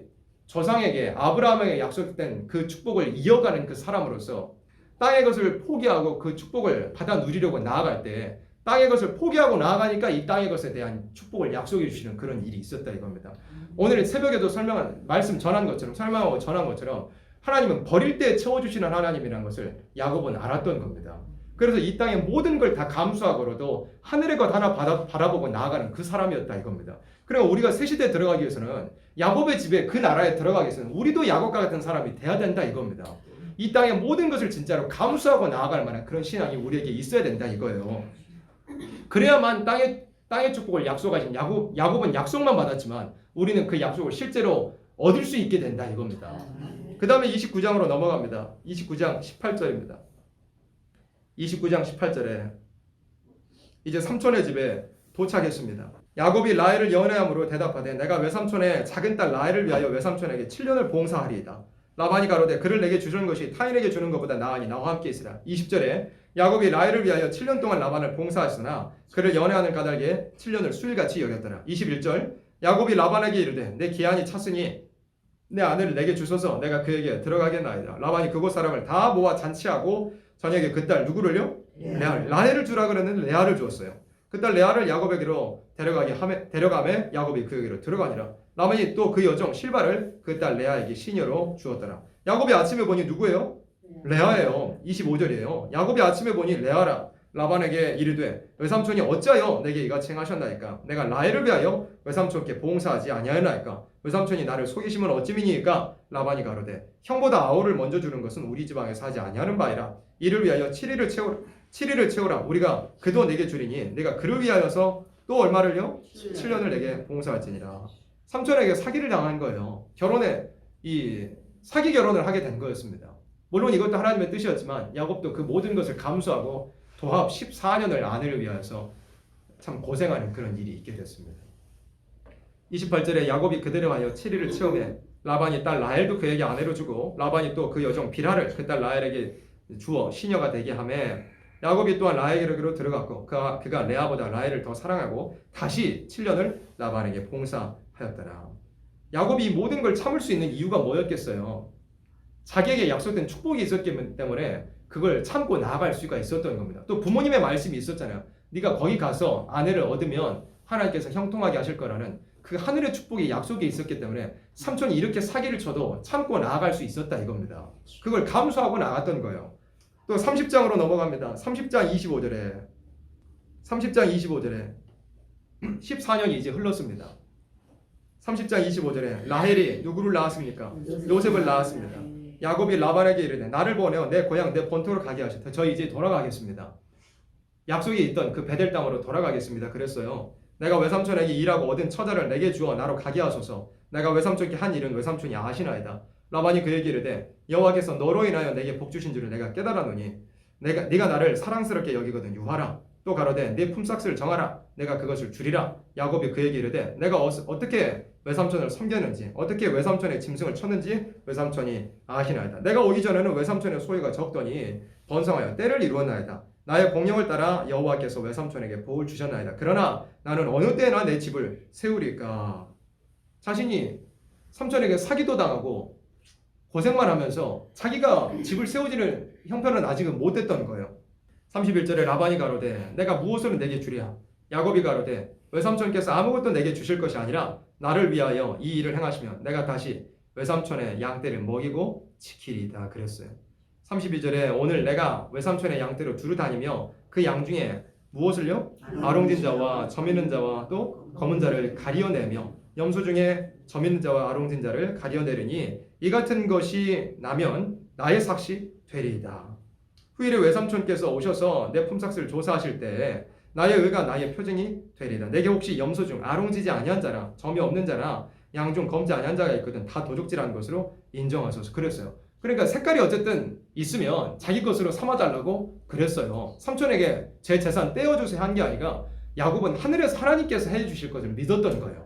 Speaker 1: 조상에게 아브라함에게 약속된 그 축복을 이어가는 그 사람으로서 땅의 것을 포기하고 그 축복을 받아 누리려고 나아갈 때 땅의 것을 포기하고 나아가니까 이 땅의 것에 대한 축복을 약속해 주시는 그런 일이 있었다 이겁니다. 오늘 새벽에도 말씀 전한 것처럼 설명하고 전한 것처럼 하나님은 버릴 때 채워주시는 하나님이라는 것을 야곱은 알았던 겁니다. 그래서 이 땅의 모든 걸 다 감수하고라도 하늘의 것 하나 바라보고 나아가는 그 사람이었다 이겁니다. 그리고 우리가 새 시대에 들어가기 위해서는 야곱의 집에 그 나라에 들어가기 위해서는 우리도 야곱과 같은 사람이 돼야 된다 이겁니다. 이 땅의 모든 것을 진짜로 감수하고 나아갈 만한 그런 신앙이 우리에게 있어야 된다 이거예요. 그래야만 땅의 축복을 약속하신 야곱은 약속만 받았지만 우리는 그 약속을 실제로 얻을 수 있게 된다 이겁니다. 그 다음에 29장으로 넘어갑니다. 29장 18절입니다. 29장 18절에 이제 삼촌의 집에 도착했습니다. 야곱이 라헬을 연애함으로 대답하되 내가 외삼촌의 작은 딸 라헬을 위하여 외삼촌에게 7년을 봉사하리이다. 라반이 가로되 그를 내게 주는 것이 타인에게 주는 것보다 나으니 나와 함께 있으라. 20절에 야곱이 라헬을 위하여 7년 동안 라반을 봉사하였으나 그를 연애하는 까닭에 7년을 수일같이 여겼더라. 21절 야곱이 라반에게 이르되 내 기한이 찼으니 내 아내를 내게 주소서 내가 그에게 들어가겠나이다. 라반이 그곳 사람을 다 모아 잔치하고 저녁에 그 딸 누구를요? 라헬을 주라 그랬는데 레아를 주었어요. 그 딸 레아를 야곱에게로 데려가매 야곱이 그에게로 들어가니라. 라반이 또 그 여종 실바를 그 딸 레아에게 시녀로 주었더라. 야곱이 아침에 보니 누구예요? 레아예요. 25절이에요. 야곱이 아침에 보니 레아라. 라반에게 이르되 외삼촌이 어찌하여 내게 이같이 행하셨나이까? 내가 라헬을 위하여 외삼촌께 봉사하지 아니하였나이까? 외삼촌이 나를 속이심은 어찌미니이까? 라반이 가로되 형보다 아우를 먼저 주는 것은 우리 지방에서 하지 아니하는 바이라. 이를 위하여 7일을 채우라. 우리가 그도 내게 주리니 내가 그를 위하여서 또 얼마를요? 7년을 내게 봉사할지니라. 삼촌에게 사기를 당한 거예요. 사기 결혼을 하게 된 거였습니다. 물론 이것도 하나님의 뜻이었지만 야곱도 그 모든 것을 감수하고 도합 14년을 아내를 위하여서 참 고생하는 그런 일이 있게 됐습니다. 28절에 야곱이 그대로 하여 7일을 채우매 라반이 딸 라헬도 그에게 아내로 주고 라반이 또 그 여종 빌하를 그 딸 라헬에게 주어 시녀가 되게 하매 야곱이 또한 라헬에게로 들어갔고 그가 레아보다 라헬을 더 사랑하고 다시 7년을 라반에게 봉사하였더라. 야곱이 이 모든 걸 참을 수 있는 이유가 뭐였겠어요? 자기에게 약속된 축복이 있었기 때문에 그걸 참고 나아갈 수가 있었던 겁니다. 또 부모님의 말씀이 있었잖아요. 네가 거기 가서 아내를 얻으면 하나님께서 형통하게 하실 거라는 그 하늘의 축복이 약속이 있었기 때문에 삼촌이 이렇게 사기를 쳐도 참고 나아갈 수 있었다 이겁니다. 그걸 감수하고 나갔던 거예요. 또 30장으로 넘어갑니다. 30장 25절에 14년이 이제 흘렀습니다. 30장 25절에 라헬이 누구를 낳았습니까? 요셉을 낳았습니다. 야곱이 라반에게 이르되 나를 보내어 내 고향 내 본토로 가게 하시되 저희 이제 돌아가겠습니다. 약속이 있던 그 베델 땅으로 돌아가겠습니다. 그랬어요. 내가 외삼촌에게 일하고 얻은 처자를 내게 주어 나로 가게 하소서. 내가 외삼촌께 한 일은 외삼촌이 아시나이다. 라반이 그에게 이르되 여호와께서 너로 인하여 내게 복 주신 줄을 내가 깨달았노니 네가 나를 사랑스럽게 여기거든 유하라. 또 가로되 네 품삯을 정하라. 내가 그것을 주리라. 야곱이 그에게 이르되 내가 어떻게 외삼촌을 섬겼는지 어떻게 외삼촌의 짐승을 쳤는지 외삼촌이 아시나이다. 내가 오기 전에는 외삼촌의 소유가 적더니 번성하여 때를 이루었나이다. 나의 공력을 따라 여호와께서 외삼촌에게 복을 주셨나이다. 그러나 나는 어느 때나 내 집을 세우리까. 자신이 삼촌에게 사기도 당하고 고생만 하면서 자기가 집을 세우지는 형편은 아직은 못했던 거예요. 31절에 라반이 가로되 내가 무엇을 내게 주랴. 야곱이 가로되 외삼촌께서 아무것도 내게 주실 것이 아니라 나를 위하여 이 일을 행하시면 내가 다시 외삼촌의 양떼를 먹이고 지키리이다 그랬어요. 32절에 오늘 내가 외삼촌의 양떼로 두루 다니며 그 양 중에 무엇을요? 아롱진 자와 점 있는 자와 또 검은 자를 가리어내며 염소 중에 점 있는 자와 아롱진 자를 가리어내리니 이 같은 것이 나면 나의 삭시 되리이다. 후일에 외삼촌께서 오셔서 내 품삯을 조사하실 때 나의 의가 나의 표징이 되리이다. 내게 혹시 염소 중 아롱지지 아니한 자라 점이 없는 자나 양 중 검지 아니한 자가 있거든 다 도적질하는 것으로 인정하소서 그랬어요. 그러니까 색깔이 어쨌든 있으면 자기 것으로 삼아달라고 그랬어요. 삼촌에게 제 재산 떼어주세요 한 게 아니라 야곱은 하늘에서 하나님께서 해주실 것을 믿었던 거예요.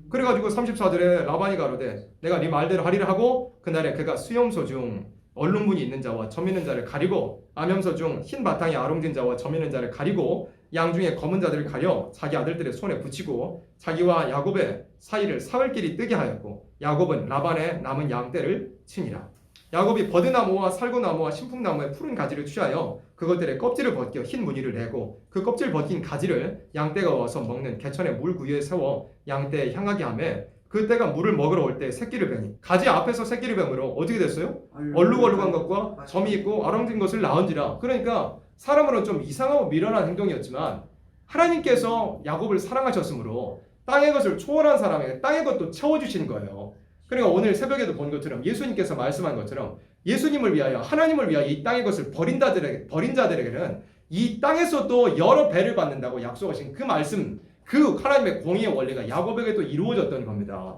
Speaker 1: 그래가지고 34절에 라반이 가로되 내가 네 말대로 하리라 하고 그날에 그가 수염소 중 얼룩무늬 있는 자와 점 있는 자를 가리고 암염소 중 흰 바탕에 아롱진 자와 점 있는 자를 가리고 양 중에 검은 자들을 가려 자기 아들들의 손에 붙이고 자기와 야곱의 사이를 사흘길이 뜨게 하였고 야곱은 라반의 남은 양떼를 치니라. 야곱이 버드나무와 살구나무와 신풍나무의 푸른 가지를 취하여 그것들의 껍질을 벗겨 흰 무늬를 내고 그 껍질 벗긴 가지를 양떼가 와서 먹는 개천의 물 구유에 세워 양떼에 향하게 하며 그 떼가 물을 먹으러 올 때 새끼를 베니 가지 앞에서 새끼를 뱀으로 어떻게 됐어요? 얼룩얼룩한 것과 점이 있고 아롱진 것을 낳은지라. 그러니까 사람으로는 좀 이상하고 미련한 행동이었지만 하나님께서 야곱을 사랑하셨으므로 땅의 것을 초월한 사람에게 땅의 것도 채워주신 거예요. 그러니까 오늘 새벽에도 본 것처럼 예수님께서 말씀한 것처럼 예수님을 위하여 하나님을 위하여 이 땅의 것을 버린 자들에게는 이 땅에서도 여러 배를 받는다고 약속하신 그 말씀, 그 하나님의 공의의 원리가 야곱에게도 이루어졌던 겁니다.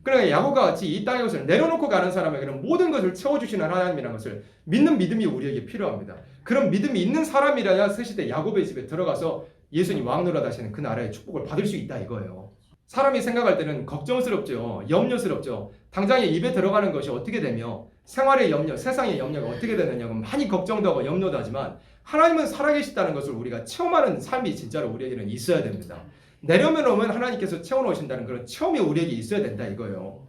Speaker 1: 그러니까 야곱과 같이 이 땅의 것을 내려놓고 가는 사람에게는 모든 것을 채워주시는 하나님이라는 것을 믿는 믿음이 우리에게 필요합니다. 그런 믿음이 있는 사람이라야 세시대 야곱의 집에 들어가서 예수님 왕노릇 하시는 그 나라의 축복을 받을 수 있다 이거예요. 사람이 생각할 때는 걱정스럽죠. 염려스럽죠. 당장에 입에 들어가는 것이 어떻게 되며 생활의 염려, 세상의 염려가 어떻게 되느냐고 많이 걱정도 하고 염려도 하지만 하나님은 살아계시다는 것을 우리가 체험하는 삶이 진짜로 우리에게는 있어야 됩니다. 내려오면 하나님께서 채워놓으신다는 그런 체험이 우리에게 있어야 된다 이거예요.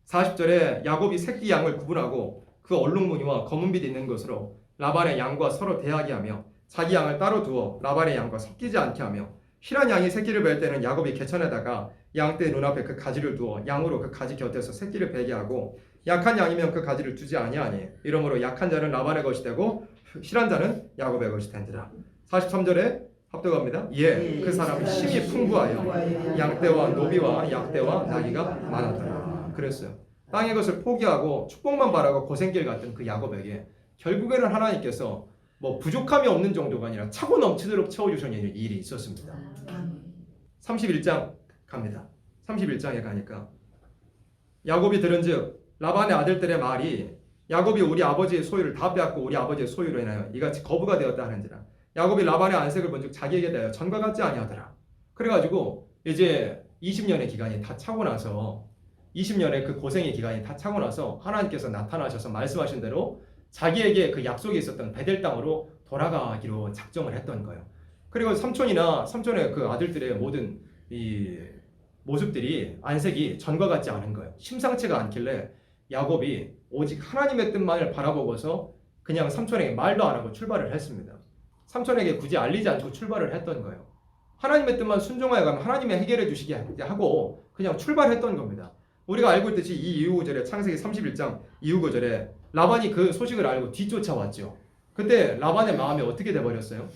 Speaker 1: 40절에 야곱이 새끼 양을 구분하고 그 얼룩무늬와 검은빛 있는 것으로 라반의 양과 서로 대하게 하며 자기 양을 따로 두어 라반의 양과 섞이지 않게 하며 실한 양이 새끼를 뵐 때는 야곱이 개천에다가 양떼 눈앞에 그 가지를 두어 양으로 그 가지 곁에서 새끼를 베게 하고 약한 양이면 그 가지를 두지 아니하니 이러므로 약한 자는 라반의 것이 되고 실한 자는 야곱의 것이 된지라. 43절에 합독합니다. 그 사람이 심히 풍부하여 양떼와 노비와 약떼와 나귀가 많았더라. 그랬어요. 땅의 것을 포기하고 축복만 바라고 고생길 같은 그 야곱에게 결국에는 하나님께서 뭐 부족함이 없는 정도가 아니라 차고 넘치도록 채워주시는 일이 있었습니다. 31장 갑니다. 31장에 가니까 야곱이 들은즉 라반의 아들들의 말이 야곱이 우리 아버지의 소유를 다 빼앗고 우리 아버지의 소유로 인하여 이같이 거부가 되었다 하는지라. 야곱이 라반의 안색을 본즉 자기에게 대하여 전과 같지 아니하더라. 그래가지고 이제 20년의 기간이 다 차고 나서 20년의 그 고생의 기간이 다 차고 나서 하나님께서 나타나셔서 말씀하신 대로 자기에게 그 약속이 있었던 베델 땅으로 돌아가기로 작정을 했던 거예요. 그리고 삼촌의 그 아들들의 모든 이 모습들이 안색이 전과 같지 않은 거예요. 심상치가 않길래 야곱이 오직 하나님의 뜻만을 바라보고서 그냥 삼촌에게 말도 안 하고 출발을 했습니다. 삼촌에게 굳이 알리지 않고 출발을 했던 거예요. 하나님의 뜻만 순종하여 가면 하나님이 해결해 주시게 하고 그냥 출발했던 겁니다. 우리가 알고 있듯이 이 이후 구절에 창세기 31장 이후 구절에 라반이 그 소식을 알고 뒤쫓아왔죠. 그때 라반의 마음이 어떻게 돼버렸어요?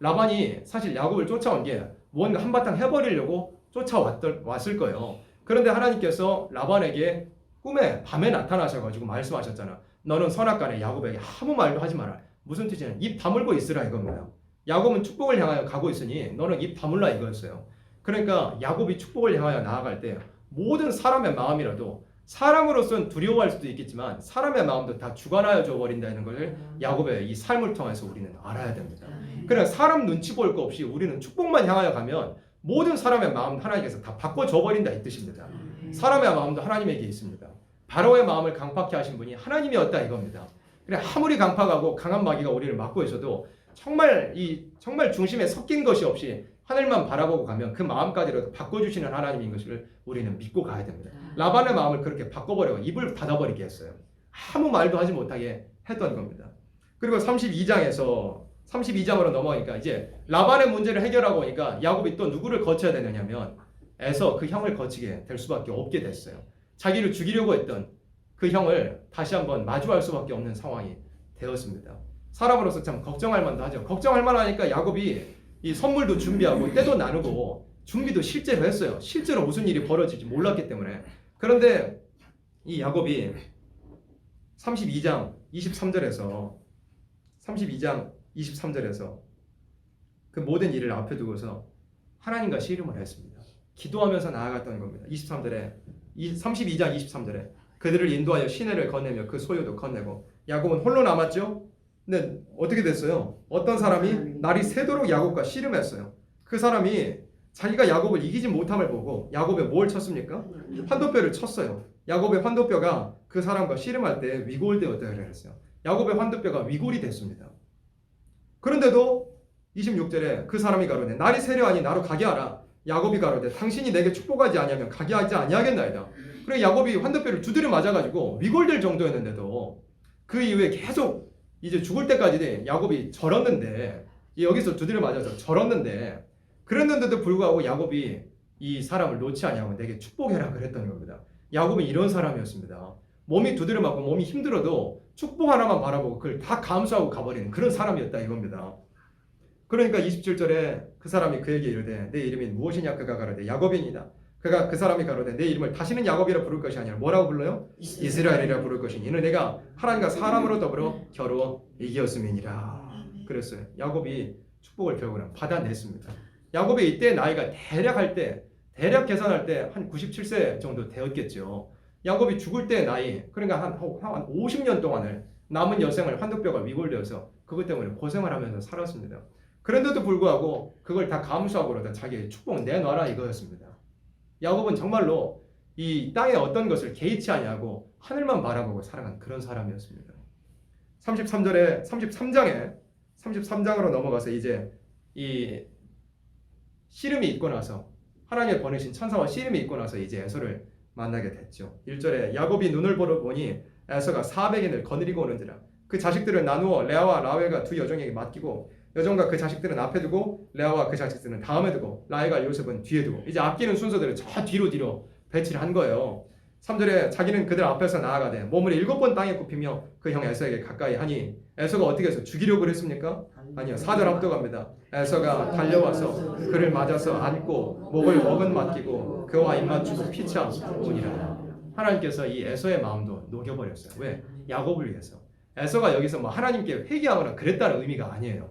Speaker 1: 라반이 사실 야곱을 쫓아온 게 뭔가 한바탕 해버리려고 쫓아왔을 거예요. 그런데 하나님께서 라반에게 꿈에 밤에 나타나셔가지고 말씀하셨잖아. 너는 선악간에 야곱에게 아무 말도 하지 마라. 무슨 뜻이냐면 입 다물고 있으라 이겁니다. 야곱은 축복을 향하여 가고 있으니 너는 입 다물라 이거였어요. 그러니까 야곱이 축복을 향하여 나아갈 때 모든 사람의 마음이라도 사람으로서는 두려워할 수도 있겠지만 사람의 마음도 다 주관하여 줘 버린다는 것을 야곱의 이 삶을 통해서 우리는 알아야 됩니다. 그냥 사람 눈치 볼 거 없이 우리는 축복만 향하여 가면 모든 사람의 마음 하나님께서 다 바꿔줘 버린다 이 뜻입니다. 사람의 마음도 하나님에게 있습니다. 바로의 마음을 강팍케 하신 분이 하나님이었다 이겁니다. 그래 아무리 강팍하고 강한 마귀가 우리를 막고 있어도 정말 중심에 섞인 것이 없이 하늘만 바라보고 가면 그 마음까지라도 바꿔주시는 하나님인 것을 우리는 믿고 가야 됩니다. 라반의 마음을 그렇게 바꿔버리고 입을 닫아버리게 했어요. 아무 말도 하지 못하게 했던 겁니다. 그리고 32장으로 넘어가니까 이제 라반의 문제를 해결하고 오니까 야곱이 또 누구를 거쳐야 되느냐면 에서 그 형을 거치게 될 수밖에 없게 됐어요. 자기를 죽이려고 했던 그 형을 다시 한번 마주할 수밖에 없는 상황이 되었습니다. 사람으로서 참 걱정할 만도 하죠. 걱정할 만하니까 야곱이 이 선물도 준비하고 때도 나누고 준비도 실제로 했어요. 실제로 무슨 일이 벌어질지 몰랐기 때문에. 그런데 이 야곱이 32장 23절에서 그 모든 일을 앞에 두고서 하나님과 씨름을 했습니다. 기도하면서 나아갔던 겁니다. 32장 23절에 그들을 인도하여 시내를 건네며 그 소유도 건네고 야곱은 홀로 남았죠. 근데 어떻게 됐어요? 어떤 사람이 날이 새도록 야곱과 씨름했어요. 그 사람이 자기가 야곱을 이기지 못함을 보고 야곱에 뭘 쳤습니까? 환도뼈를 쳤어요. 야곱의 환도뼈가 그 사람과 씨름할 때 위골되었다 그랬어요. 야곱의 환도뼈가 위골이 됐습니다. 그런데도 26절에 그 사람이 가로되 날이 새려하니 나로 가게 하라. 야곱이 가로되 당신이 내게 축복하지 아니하면 가게 하지 아니하겠나이다. 그래 야곱이 환도뼈를 두드려 맞아가지고 위골될 정도였는데도 그 이후에 계속 이제 죽을 때까지 야곱이 절었는데 여기서 두드려 맞아서 절었는데 그랬는데도 불구하고 야곱이 이 사람을 놓지 아니하고 내게 축복해라 그랬던 겁니다. 야곱은 이런 사람이었습니다. 몸이 두드려 맞고 몸이 힘들어도 축복 하나만 바라보고 그걸 다 감수하고 가버리는 그런 사람이었다 이겁니다. 그러니까 27절에 그 사람이 그에게 이르되 내 이름이 무엇이냐 그가 가로되 야곱이니이다. 그 사람이 가로되 내 이름을 다시는 야곱이라 부를 것이 아니라 뭐라고 불러요? 이스라엘이라 부를 것이니 이는 내가 하나님과 사람으로 더불어 겨루 이기었음이니라 그랬어요. 야곱이 축복을 결국은 받아냈습니다. 야곱이 이때 나이가 대략 계산할 때 한 97세 정도 되었겠죠. 야곱이 죽을 때 나이 그러니까 한 50년 동안을 남은 여생을 환도뼈가 위골되어서 그것 때문에 고생을 하면서 살았습니다. 그런데도 불구하고 그걸 다 감수하고 그러다 자기의 축복 내놔라 이거였습니다. 야곱은 정말로 이 땅의 어떤 것을 개의치 아니하고 하늘만 바라보고 살아간 그런 사람이었습니다. 33장으로 넘어가서 이제 이 씨름이 있고 나서 하나님의 보내신 천사와 씨름이 있고 나서 이제 에서를 만나게 됐죠. 1절에 야곱이 눈을 보러 보니 에서가 400인을 거느리고 오는지라 그 자식들을 나누어 레아와 라헬과 두 여종에게 맡기고 여종과 그 자식들은 앞에 두고 레아와 그 자식들은 다음에 두고 라헬과 요셉은 뒤에 두고 이제 아끼는 순서대로 저 뒤로 배치를 한 거예요. 3절에 자기는 그들 앞에서 나아가되 몸을 7번 땅에 굽히며 그 형 에서에게 가까이 하니 에서가 어떻게 해서 죽이려고 그랬습니까? 아니요. 4절 앞서갑니다. 에서가 달려와서 그를 맞아서 안고 목을 먹은 맡기고 그와 입맞추고 피차 오니라. 하나님께서 이 에서의 마음도 녹여버렸어요. 왜? 야곱을 위해서. 에서가 여기서 뭐 하나님께 회개하거나 그랬다는 의미가 아니에요.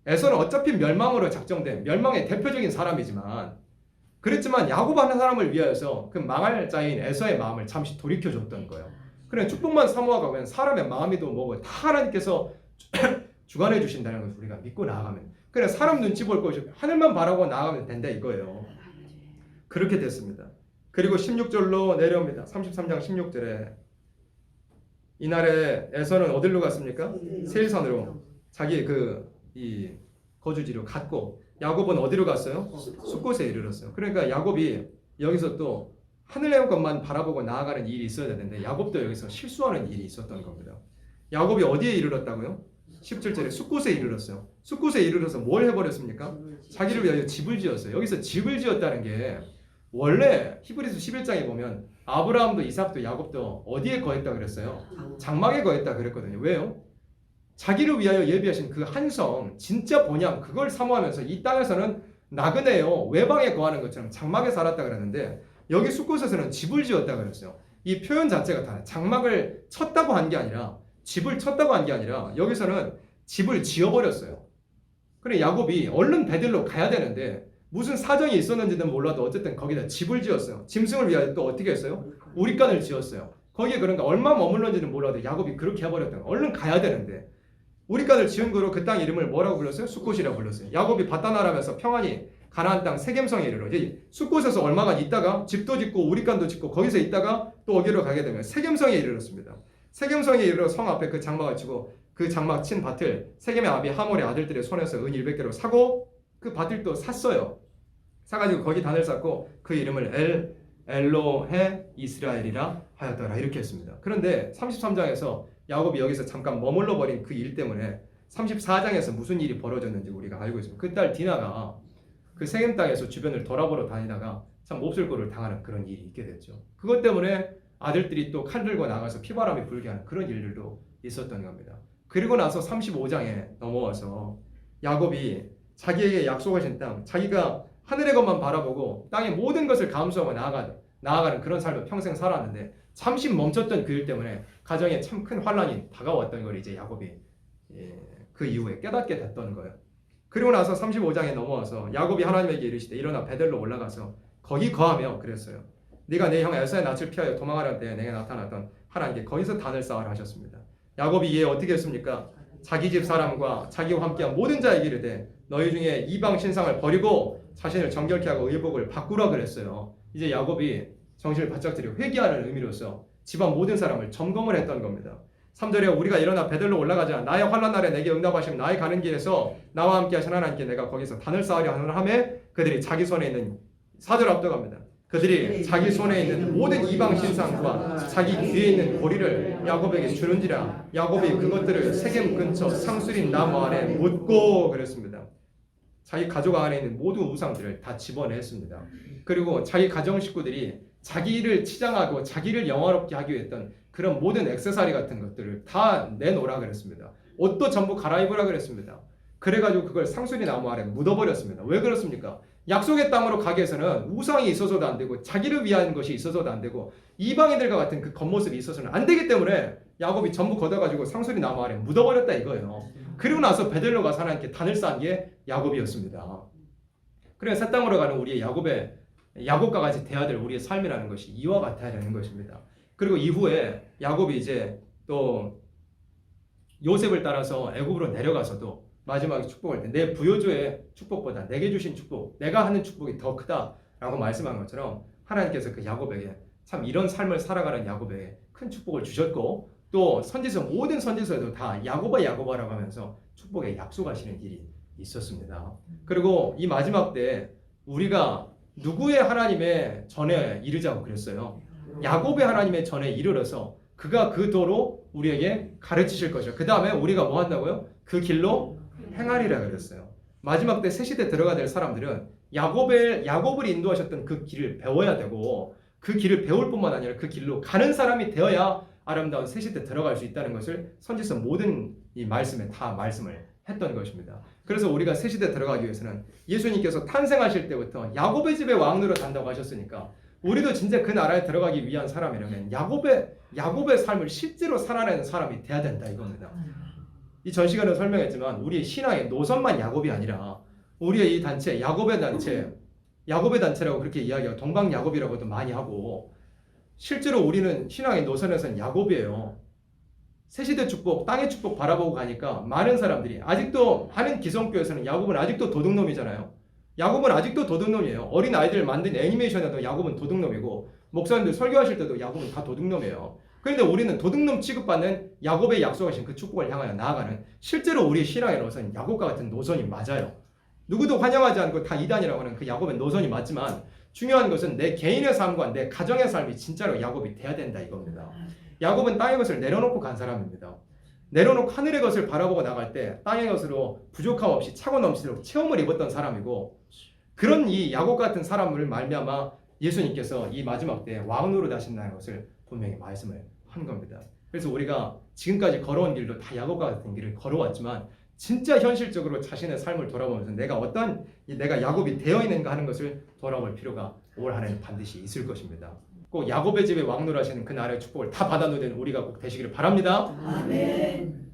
Speaker 1: 에서는 어차피 멸망으로 작정된 멸망의 대표적인 사람이지만 그랬지만 야곱 하는 사람을 위하여서 그 망할 자인 에서의 마음을 잠시 돌이켜줬던 거예요. 그래 축복만 사모하면 사람의 마음이도 뭐고 다 하나님께서 주관해 주신다는 것을 우리가 믿고 나아가면 그래 사람 눈치 볼 것이 하늘만 바라고 나아가면 된다 이거예요. 그렇게 됐습니다. 그리고 16절로 내려옵니다. 33장 16절에 이날에 에서는 어디로 갔습니까? 세일산으로 자기의 이 거주지로 갔고 야곱은 어디로 갔어요? 숫곳에 이르렀어요. 그러니까 야곱이 여기서 또 하늘의 것만 바라보고 나아가는 일이 있어야 되는데 야곱도 여기서 실수하는 일이 있었던 겁니다. 야곱이 어디에 이르렀다고요? 17절에 숫곳에 이르렀어요. 숫곳에 이르러서 뭘 해버렸습니까? 자기를 위하여 집을 지었어요. 여기서 집을 지었다는 게 원래 히브리서 11장에 보면 아브라함도 이삭도 야곱도 어디에 거했다 그랬어요? 장막에 거했다 그랬거든요. 왜요? 자기를 위하여 예비하신 그 한 성 진짜 본향 그걸 사모하면서 이 땅에서는 나그네요 외방에 거하는 것처럼 장막에 살았다 그랬는데 여기 숫곳에서는 집을 지었다 그랬어요. 이 표현 자체가 다 장막을 쳤다고 한 게 아니라 집을 쳤다고 한 게 아니라 여기서는 집을 지어버렸어요. 그래 야곱이 얼른 베들로 가야 되는데 무슨 사정이 있었는지는 몰라도 어쨌든 거기다 집을 지었어요. 짐승을 위하여 또 어떻게 했어요? 우리간을 지었어요. 거기에 그러니까 얼마 머물렀는지는 몰라도 야곱이 그렇게 해버렸던 거예요. 얼른 가야 되는데 우리간을 지은 거로 그 땅 이름을 뭐라고 불렀어요? 숫곳이라고 불렀어요. 야곱이 바다나라면서 평안히 가나안 땅 세겜성에 이르러 이제 숫곳에서 얼마간 있다가 집도 짓고 우리간도 짓고 거기서 있다가 또 어디로 가게 되면 세겜성에 이르렀습니다. 세겜성에 이르러 성 앞에 그 장막을 치고 그 장막 친 밭을 세겜의 아비 하몰의 아들들의 손에서 은 100개로 사고 그 밭을 또 샀어요. 사가지고 거기 단을 쌓고 그 이름을 엘로헤 이스라엘이라 하였더라 이렇게 했습니다. 그런데 33장에서 야곱이 여기서 잠깐 머물러 버린 그 일 때문에 34장에서 무슨 일이 벌어졌는지 우리가 알고 있습니다. 그 딸 디나가 그 세겜 땅에서 주변을 돌아보러 다니다가 참 몹쓸 꼴을 당하는 그런 일이 있게 됐죠. 그것 때문에 아들들이 또 칼 들고 나가서 피바람이 불게 하는 그런 일들도 있었던 겁니다. 그리고 나서 35장에 넘어와서 야곱이 자기에게 약속하신 땅, 자기가 하늘의 것만 바라보고 땅의 모든 것을 감수하고 나아가는 그런 삶을 평생 살았는데 잠시 멈췄던 그 일 때문에 가정에 참 큰 환란이 다가왔던 걸 이제 야곱이 그 이후에 깨닫게 됐던 거예요. 그리고 나서 35장에 넘어와서 야곱이 하나님에게 이르시되 일어나 베델로 올라가서 거기 거하며 그랬어요. 네가 내 형 에사의 낯을 피하여 도망하려 때 내게 나타났던 하나님께 거기서 단을 쌓으라 하셨습니다. 야곱이 이에 어떻게 했습니까? 자기 집 사람과 자기와 함께한 모든 자에게 이르되 너희 중에 이방 신상을 버리고 자신을 정결케 하고 의복을 바꾸라 그랬어요. 이제 야곱이 정신을 바짝 들여 회개하는 의미로서 집안 모든 사람을 점검을 했던 겁니다. 3절에 우리가 일어나 베델로 올라가자 나의 환난 날에 내게 응답하시면 나의 가는 길에서 나와 함께 하신 하나님께 내가 거기서 단을 쌓으려 하매 그들이 자기 손에 있는 4절 앞서갑니다. 그들이 자기 손에 있는 모든 이방 신상과 자기 귀에 있는 고리를 야곱에게 주는지라 야곱이 그것들을 세겜 근처 상수림 나무 아래 묻고 그랬습니다. 자기 가족 안에 있는 모든 우상들을 다 집어냈습니다. 그리고 자기 가정 식구들이 자기를 치장하고 자기를 영화롭게 하기 위해 했던 그런 모든 액세서리 같은 것들을 다 내놓으라 그랬습니다. 옷도 전부 갈아입으라 그랬습니다. 그래가지고 그걸 상수리 나무 아래 묻어버렸습니다. 왜 그렇습니까? 약속의 땅으로 가기 위해서는 우상이 있어서도 안 되고 자기를 위한 것이 있어서도 안 되고 이방인들과 같은 그 겉모습이 있어서는 안 되기 때문에 야곱이 전부 걷어가지고 상수리 나무 아래 묻어버렸다 이거예요. 그리고 나서 베델로 가서 하나님께 단을 쌓은 게 야곱이었습니다. 그래서 새 땅으로 가는 우리의 야곱과 같이 돼야 될 우리의 삶이라는 것이 이와 같아야 되는 것입니다. 그리고 이후에 야곱이 이제 또 요셉을 따라서 애굽으로 내려가서도 마지막에 축복할 때 내 부요조의 축복보다 내게 주신 축복, 내가 하는 축복이 더 크다라고 말씀한 것처럼 하나님께서 그 야곱에게 참 이런 삶을 살아가는 야곱에게 큰 축복을 주셨고 또 모든 선지서에도 다 야곱아라고 하면서 축복에 약속하시는 일이 있었습니다. 그리고 이 마지막 때 우리가 누구의 하나님의 전에 이르자고 그랬어요. 야곱의 하나님의 전에 이르러서 그가 그 도로 우리에게 가르치실 것이요. 그 다음에 우리가 뭐 한다고요? 그 길로 행하리라 그랬어요. 마지막 때 새 시대 들어가야 될 사람들은 야곱을 인도하셨던 그 길을 배워야 되고 그 길을 배울 뿐만 아니라 그 길로 가는 사람이 되어야 아름다운 새 시대 들어갈 수 있다는 것을 선지서 모든 이 말씀에 다 말씀을 했던 것입니다. 그래서 우리가 새 시대 들어가기 위해서는 예수님께서 탄생하실 때부터 야곱의 집에 왕으로 산다고 하셨으니까 우리도 진짜 그 나라에 들어가기 위한 사람이라면 야곱의 삶을 실제로 살아내는 사람이 돼야 된다 이겁니다. 이 전 시간에 설명했지만 우리의 신앙의 노선만 야곱이 아니라 우리의 이 단체 야곱의 단체라고 그렇게 이야기하고 동방 야곱이라고도 많이 하고 실제로 우리는 신앙의 노선에서는 야곱이에요. 새시대 축복, 땅의 축복 바라보고 가니까 많은 사람들이 아직도 많은 기성교에서는 야곱은 아직도 도둑놈이잖아요. 야곱은 아직도 도둑놈이에요. 어린 아이들 만든 애니메이션에도 야곱은 도둑놈이고 목사님들 설교하실 때도 야곱은 다 도둑놈이에요. 그런데 우리는 도둑놈 취급받는 야곱의 약속하신 그 축복을 향하여 나아가는 실제로 우리의 신앙의 노선은 야곱과 같은 노선이 맞아요. 누구도 환영하지 않고 다 이단이라고 하는 그 야곱의 노선이 맞지만 중요한 것은 내 개인의 삶과 내 가정의 삶이 진짜로 야곱이 돼야 된다 이겁니다. 야곱은 땅의 것을 내려놓고 간 사람입니다. 내려놓고 하늘의 것을 바라보고 나갈 때 땅의 것으로 부족함 없이 차고 넘치도록 체험을 입었던 사람이고 그런 이 야곱 같은 사람을 말미암아 예수님께서 이 마지막 때 왕으로 다신다는 것을 분명히 말씀을 한 겁니다. 그래서 우리가 지금까지 걸어온 길도 다 야곱과 같은 길을 걸어왔지만 진짜 현실적으로 자신의 삶을 돌아보면서 내가 야곱이 되어 있는가 하는 것을 돌아볼 필요가 올 한해는 반드시 있을 것입니다. 꼭 야곱의 집에 왕노라시는 그 나라의 축복을 다 받아 누리는 우리가 꼭 되시기를 바랍니다.
Speaker 2: 아멘.